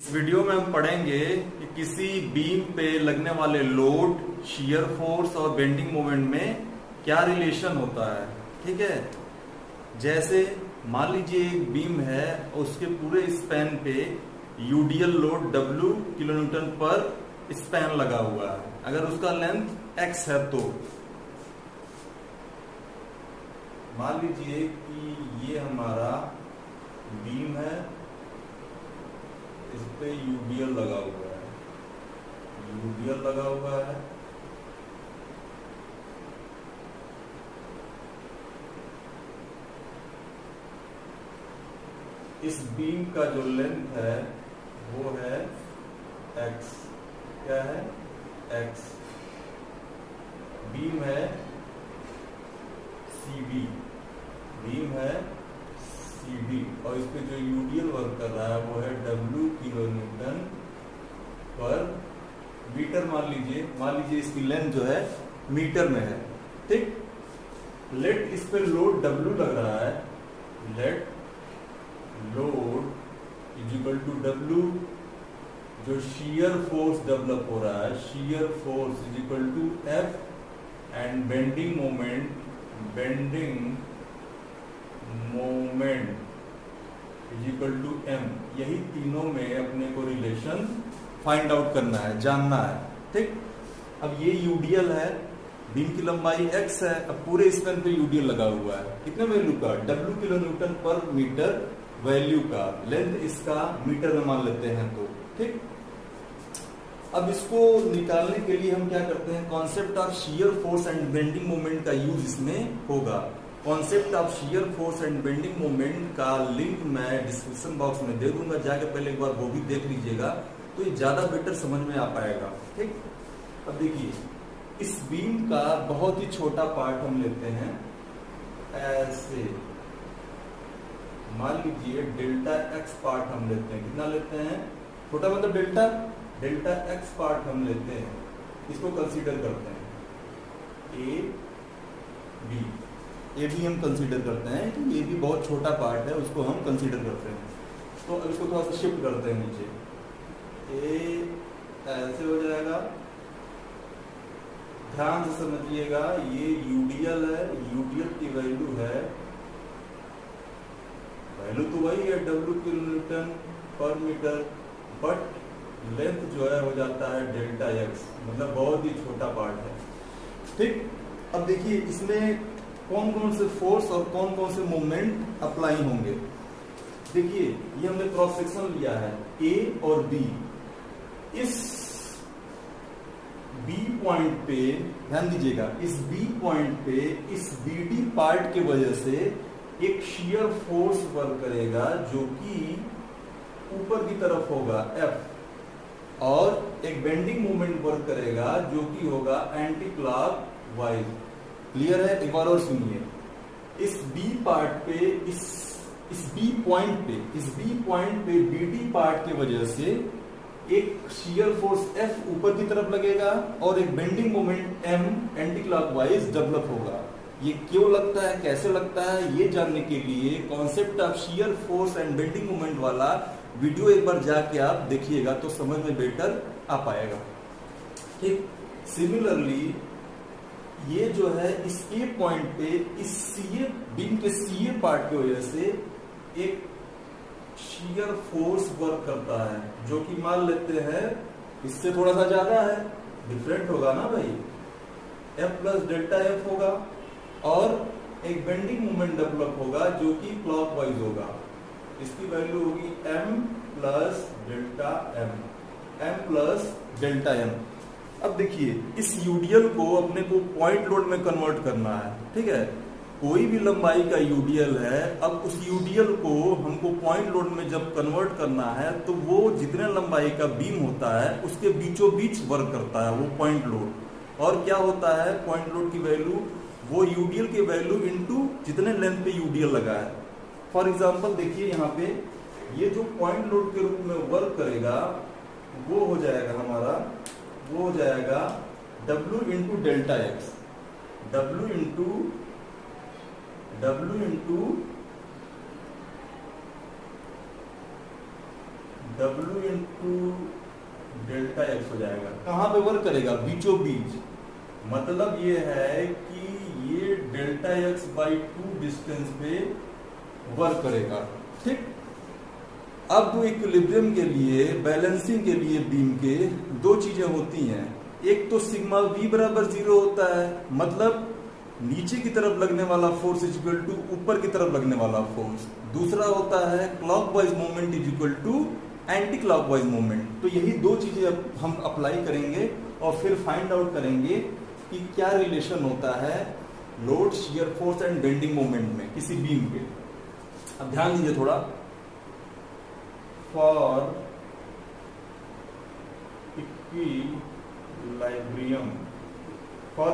इस वीडियो में हम पढ़ेंगे कि किसी बीम पे लगने वाले लोड, शियर फोर्स और बेंडिंग मोमेंट में क्या रिलेशन होता है। ठीक है, जैसे मान लीजिए एक बीम है, उसके पूरे स्पैन पे यूडीएल लोड W किलोन्यूटन पर स्पैन लगा हुआ है। अगर उसका लेंथ x है तो मान लीजिए कि ये हमारा बीम है, इस पे यूडीएल लगा हुआ है, यूडीएल लगा हुआ है। इस बीम का जो लेंथ है वो है x। क्या है? x। बीम है CD, बीम है CD और इस पे जो यूडीएल वर्क कर रहा है वो है W किलोन्यूटन पर मीटर। मान लीजिए इसकी लेंथ जो है मीटर में है। ठीक, लेट इस पे लोड W लग रहा है, let load is equal to W, जो शियर फोर्स डेवलप हो रहा है, shear force is equal to F and bending moment is equal to M। यही तीनों में अपने को रिलेशन फाइंड आउट करना है, जानना है। ठीक, अब ये यूडीएल है, बीम की लंबाई x है, अब पूरे स्पैन पे यूडीएल लगा हुआ है। कितने वैल्यू का? W किलोन्यूटन पर मीटर वैल्यू का। लेंथ इसका मीटर में मान लेते हैं तो। ठीक, अब इसको निकालने के लिए हम क्या करते हैं, concept of shear force and bending moment का यूज इसमें होगा। Concept of shear force and bending moment का लिंक मैं डिस्क्रिप्शन बॉक्स में दे दूंगा, जाके पहले एक बार वो भी देख लीजिएगा तो ये ज्यादा बेटर समझ में आ पाएगा। ठीक, अब देखिए इस बीम का बहुत ही छोटा पार्ट हम लेते हैं ऐसे, मान लीजिए डेल्टा x पार्ट हम लेते हैं। कितना लेते हैं? छोटा मतलब डेल्टा x पार्ट हम लेते हैं, इसको कंसीडर करते हैं ए बी हम कंसीडर करते हैं कि ये भी बहुत छोटा पार्ट है, उसको हम कंसीडर करते हैं। तो अब इसको थोड़ा सा शिफ्ट करते हैं नीचे, ए ऐसे हो जाएगा। ध्यान से समझिएगा, ये यूडीएल है, यूडीएल की वैल्यू है, वैल्यू तो वही है W किलोन्यूटन पर मीटर, बट लेंथ जो है हो जाता है डेल्टा x, मतलब बहुत ही छोटा पार्ट है। ठीक, अब देखिए इसमें कौन कौन से फोर्स और कौन कौन से मूवमेंट अप्लाई होंगे। देखिए ये हमने क्रॉस सेक्शन लिया है A और B। इस B पॉइंट पे ध्यान दीजिएगा, इस B पॉइंट पे इस BD पार्ट की वजह से एक शियर फोर्स वर्क करेगा जो कि ऊपर की तरफ होगा F, और एक बेंडिंग मोमेंट वर्क करेगा जो कि होगा एंटी क्लॉक वाइज। क्लियर है? एक बार और सुनिए, इस B पार्ट पे इस B पॉइंट पे BD पार्ट की वजह से एक शियर फोर्स F ऊपर की तरफ लगेगा और एक bending moment M anti clockwise develop होगा। ये क्यों लगता है, कैसे लगता है, ये जानने के लिए concept of shear force and bending moment वाला वीडियो एक बार जाके आप देखिएगा तो समझ में बेटर आ पाएगा। ठीक, सिमिलरली ये जो है इस A पॉइंट पे इस बीम के CA पार्ट की वजह से एक शियर फोर्स वर्क करता है जो कि मान लेते हैं इससे थोड़ा सा ज्यादा है, डिफरेंट होगा ना भाई, F प्लस डेल्टा F होगा, और एक बेंडिंग मोमेंट डेवलप होगा जो कि क्लॉकवाइज होगा। इसकी वैल्यू होगी M प्लस डेल्टा M। अब देखिए इस यूडीएल को अपने को पॉइंट लोड में कन्वर्ट करना है। ठीक है, कोई भी लंबाई का यूडीएल है, अब उस यूडीएल को हमको पॉइंट लोड में जब कन्वर्ट करना है तो वो जितने लंबाई का बीम होता है उसके बीचों बीच वर्क करता है वो पॉइंट लोड। और क्या होता है पॉइंट लोड की वैल्यू, वो यूडीएल की वैल्यू इनटू जितने लेंथ पे यूडीएल लगा है। फॉर एग्जांपल देखिए यहाँ पे ये जो पॉइंट लोड के रूप में वर्क करेगा वो हो जाएगा हमारा, वो हो जाएगा W into delta x, W into W into delta x हो जाएगा। कहाँ पे वर्क करेगा? बीचों बीच। मतलब ये है कि ये डेल्टा एक्स बाई 2 डिस्टेंस पे वर्क करेगा। ठीक। अब इक्विलिब्रियम के लिए, बैलेंसिंग के लिए बीम के दो चीजें होती हैं। एक तो सिग्मा v बराबर 0 होता है, मतलब नीचे की तरफ लगने वाला फोर्स इज इक्वल टू ऊपर की तरफ लगने वाला फोर्स। दूसरा होता है clockwise moment is equal to anti clockwise moment. तो यही दो चीजें अब हम अप्लाई करेंगे और फिर फाइंड आउट करेंगे कि क्या रिलेशन होता है load, shear force and bending moment में किसी बीम के। अब ध्यान दीजिए थोड़ा। फॉर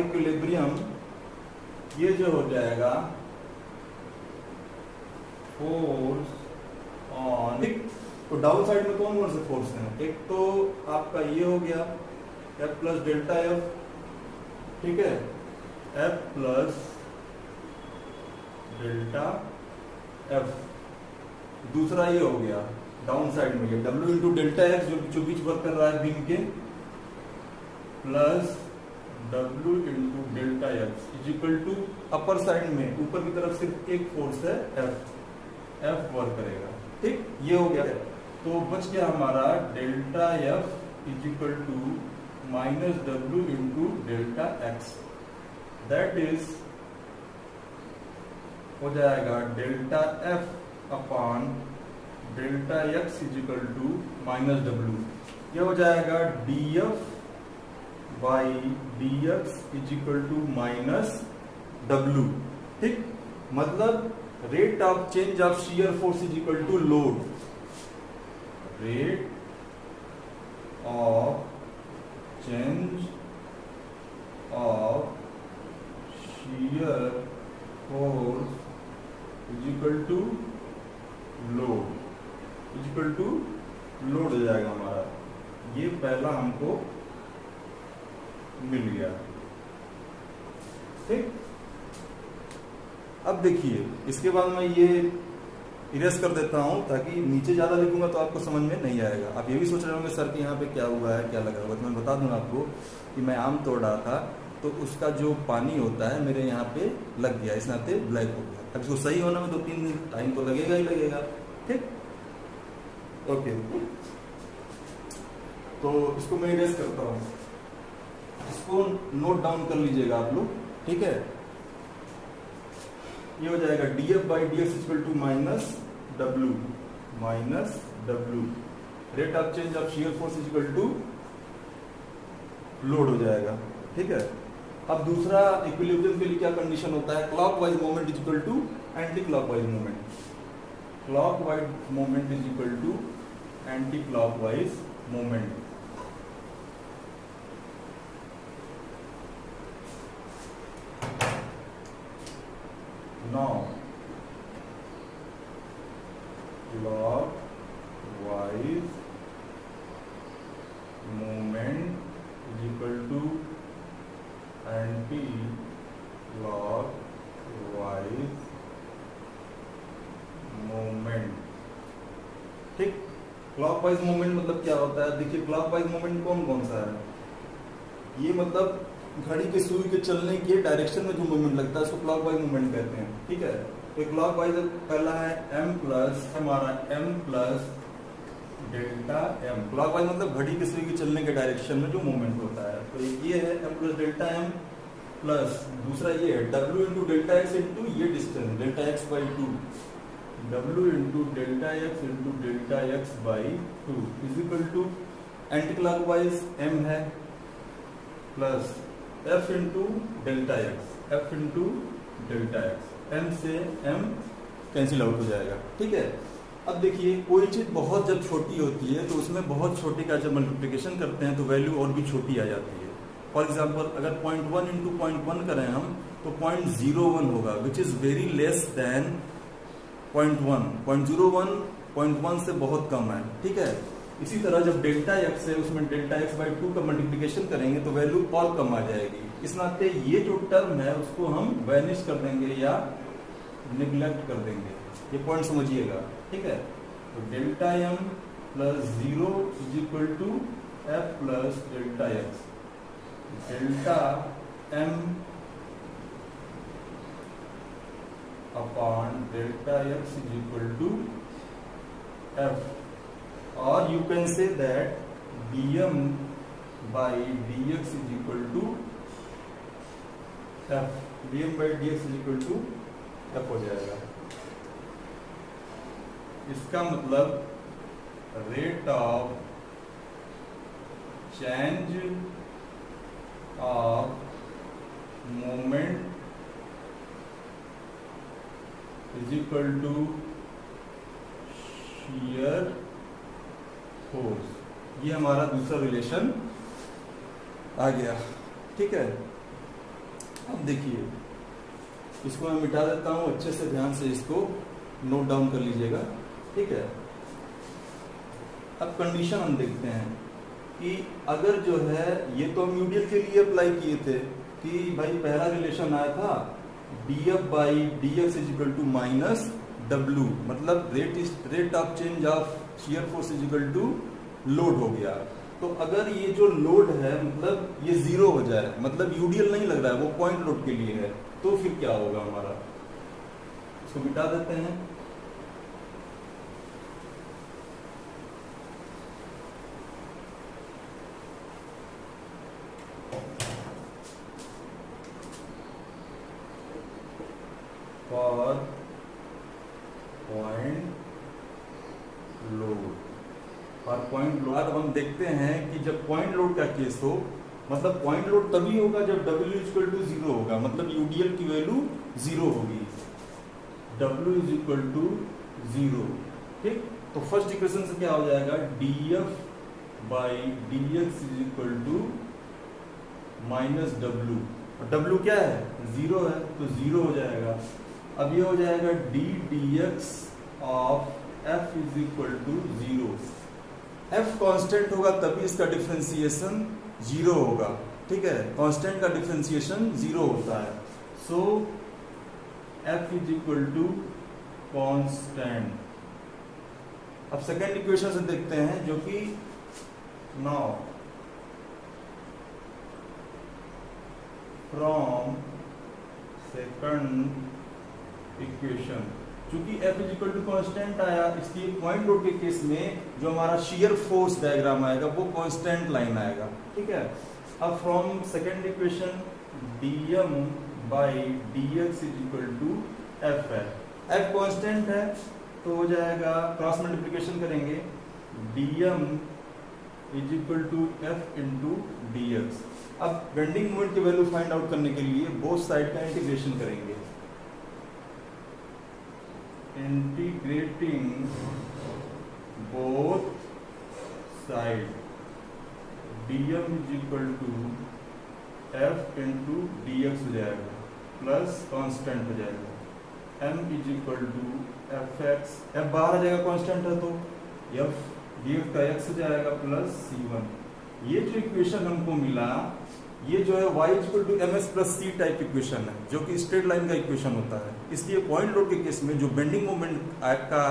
इक्विलिब्रियम ये जो हो जाएगा फोर्स ऑन, तो डाउन साइड में कौन कौन से फोर्स हैं? एक तो आपका ये हो गया F प्लस डेल्टा एफ, ठीक है, F प्लस डेल्टा एफ। दूसरा ये हो गया डाउन साइड में ये W इंटू डेल्टा एक्स जो बीच वर्क कर रहा है बीम के, plus W into delta x is equal to upper side में ऊपर की तरफ सिर्फ एक फोर्स है F वर्क करेगा। ठीक, ये हो गया। तो बच गया हमारा delta F is equal to minus W into delta x, that is हो जाएगा delta F upon delta x is equal to minus W। ये हो जाएगा df by dx is equal to minus W। ठीक, मतलब rate of change of shear force is equal to load, rate of change of shear force is equal to load, is equal to load हो जाएगा हमारा। ये पहला हमको मिल गया। ठीक, अब देखिए इसके बाद मैं ये इरेज कर देता हूं ताकि नीचे ज्यादा लिखूंगा तो आपको समझ में नहीं आएगा। आप ये भी सोच रहे होंगे सर कि यहाँ पे क्या हुआ है, क्या लगा हुआ। तो मैं बता दूंगा आपको कि मैं आम तोड़ रहा था तो उसका जो पानी होता है मेरे यहाँ पे लग गया, इस नाते ब्लैक हो गया। अब इसको सही होने में 2-3 दिन टाइम तो लगेगा ही लगेगा। ठीक, ओके, तो इसको मैं इरेज करता हूँ, इसको नोट डाउन कर लीजिएगा आप लोग। ठीक है, ये हो जाएगा df by dx equal to minus W, minus W। Rate of change of shear force is equal to load हो जाएगा। ठीक है, अब दूसरा इक्विलिब्रियम के लिए क्या कंडीशन होता है? Clockwise moment is equal to anti clockwise moment, clockwise moment is equal to anti clockwise moment. Now, clockwise movement is equal to anti-clockwise movement। ठीक, क्लॉकवाइज मूवमेंट मतलब क्या होता है? देखिए क्लॉकवाइज मूवमेंट कौन कौन सा है? ये मतलब घड़ी के सुई के चलने के डायरेक्शन में जो मूवमेंट लगता है उसको क्लॉकवाइज मूवमेंट कहते हैं। ठीक है, तो क्लॉकवाइज पहला है m प्लस हमारा m plus delta m। Clockwise मतलब घड़ी के सुई के चलने के डायरेक्शन में जो मूवमेंट होता है। तो ये है m plus delta m, plus दूसरा ये है w into delta x into ये distance delta x by 2, w into delta x into delta x by 2 is equal to anti clockwise m है plus f into delta x, f into delta x, m से m cancel out हो जाएगा। ठीक है, अब देखिए कोई चीज बहुत जब छोटी होती है तो उसमें बहुत छोटे का जब मल्टीप्लिकेशन करते हैं तो वैल्यू और भी छोटी आ जाती है। फॉर एग्जांपल अगर 0.1 इंटू 0.1 करें हम तो 0.01 होगा, which is very less than 0.1। 0.01 0.1 से बहुत कम है। ठीक है, इसी तरह जब डेल्टा एक्स है उसमें डेल्टा एक्स बाई 2 का मल्टीप्लिकेशन करेंगे तो वैल्यू और कम आ जाएगी। इस नाते ये जो टर्म है उसको हम वैनिश कर देंगे या निगलेक्ट कर देंगे। ये पॉइंट समझिएगा। ठीक है, तो delta m plus 0 is equal to f plus delta x, delta m upon delta x is equal to f, और you can say that dm by dx is equal to f, dm by dx is equal to f हो जाएगा। इसका मतलब rate of change of moment is equal to shear force, ये हमारा दूसरा relation आ गया। ठीक है, अब देखिए इसको मैं मिटा देता हूं, अच्छे से ध्यान से इसको नोट डाउन कर लीजिएगा। ठीक है, अब कंडीशन हम देखते हैं कि अगर जो है, ये तो हम यूडीएल के लिए अप्लाई किए थे कि भाई पहला रिलेशन आया था df by dx is equal to minus w, मतलब rate of change of shear force is equal to load हो गया। तो अगर ये जो लोड है मतलब ये जीरो हो जाए, मतलब यूडीएल नहीं लग रहा है, वो पॉइंट लोड के लिए है, तो फिर क्या होगा हमारा, इसको मिटा देते हैं। फॉर पॉइंट लोड, और पॉइंट लोड, अब हम देखते हैं कि जब पॉइंट लोड का केस हो, मतलब पॉइंट लोड तभी होगा जब W इक्वल टू 0 होगा, मतलब यूडीएल की वैल्यू 0 होगी, W इज इक्वल टू 0। ठीक, तो फर्स्ट इक्वेशन से क्या हो जाएगा, df by dx is equal to minus W, और W क्या है, 0 है, तो 0 हो जाएगा। अब ये हो जाएगा d dx of f is equal to 0, f constant होगा तभी इसका डिफरेंशिएशन 0 होगा। ठीक है, कांस्टेंट का डिफरेंशिएशन 0 होता है, so f is equal to constant. अब सेकेंड इक्वेशन से देखते हैं, जो कि नाउ फ्रॉम सेकंड इक्वेशन, चूंकि f is equal to constant आया, इसलिए पॉइंट लोड के केस में जो हमारा शियर फोर्स डायग्राम आएगा वो कांस्टेंट लाइन आएगा। ठीक है, अब from second equation dm by dx is equal to f है, f कांस्टेंट है तो हो जाएगा, क्रॉस मल्टीप्लिकेशन करेंगे, dm is equal to f into dx। अब बेंडिंग मोमेंट की वैल्यू फाइंड आउट करने के लिए बोथ साइड का इंटीग्रेशन करेंगे, integrating both side, dm is equal to f into dx हो जाएगा, प्लस कांस्टेंट हो जाएगा, m is equal to fx, f बाहर आ जाएगा कांस्टेंट है तो f dx का x हो जाएगा प्लस c1। ये जो इक्वेशन हमको मिला, ये जो है y equal to ms plus c type equation है, जो कि स्ट्रेट लाइन का इक्वेशन होता है। इसलिए पॉइंट लोड के केस में जो बेंडिंग मोमेंट का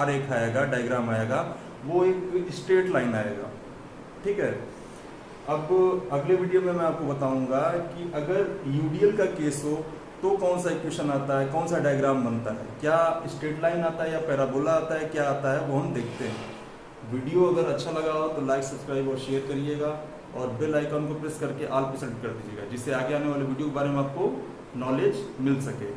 आरेख आएगा, डायग्राम आएगा, वो एक स्ट्रेट लाइन आएगा। ठीक है, अब अगले वीडियो में मैं आपको बताऊंगा कि अगर यूडीएल का केस हो तो कौन सा इक्वेशन आता है, कौन सा डायग्राम बनता है, क्या स्ट्रेट लाइन आता है या पैराबोला आता है, क्या आता है, वो हम देखते हैं। वीडियो अगर अच्छा लगा हो तो लाइक, सब्सक्राइब और शेयर करिएगा, और बेल आइकन को प्रेस करके ऑल पे सेलेक्ट कर दीजिएगा, जिससे आगे आने वाले वीडियो के बारे में आपको नॉलेज मिल सके।